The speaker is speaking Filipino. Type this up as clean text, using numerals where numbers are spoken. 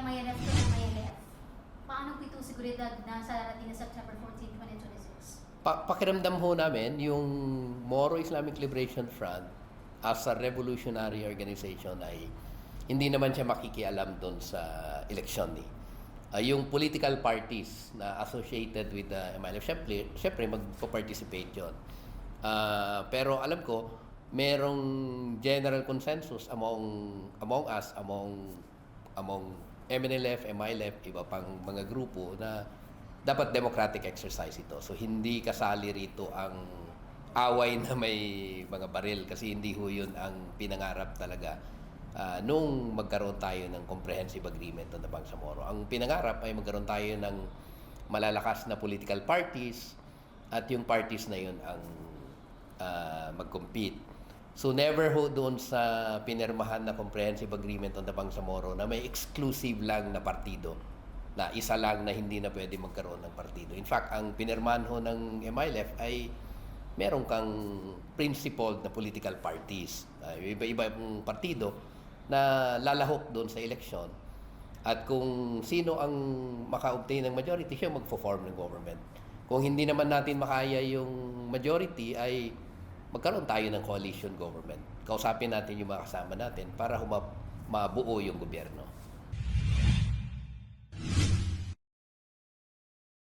MILF to MILF. Paano po ito seguridad na sa darating na September 14, 2026? Pakiramdam ho namin yung Moro Islamic Liberation Front as a revolutionary organization ay hindi naman siya makikialam doon sa eleksyon ni. Yung political parties na associated with the MILF, syempre magpo-participate yun. Pero alam ko, merong general consensus among us, among MNLF, MILF, iba pang mga grupo na dapat democratic exercise ito. So hindi kasali rito ang away na may mga baril kasi hindi ho yun ang pinangarap talaga nung magkaroon tayo ng comprehensive agreement on the Bangsamoro. Ang pinangarap ay magkaroon tayo ng malalakas na political parties at yung parties na yun ang mag-compete. So never ho doon sa pinirmahan na comprehensive agreement on the Bangsamoro na may exclusive lang na partido, na isa lang na hindi na pwede magkaroon ng partido. In fact, ang pinirmahan ho ng MILF ay meron kang principled na political parties. Iba-iba yung partido na lalahok doon sa eleksyon. At kung sino ang maka-obtain ng majority, siya magpo-form ng government. Kung hindi naman natin makaya yung majority, ay magkaroon tayo ng coalition government. Kausapin natin yung mga kasama natin para mabuo yung gobyerno.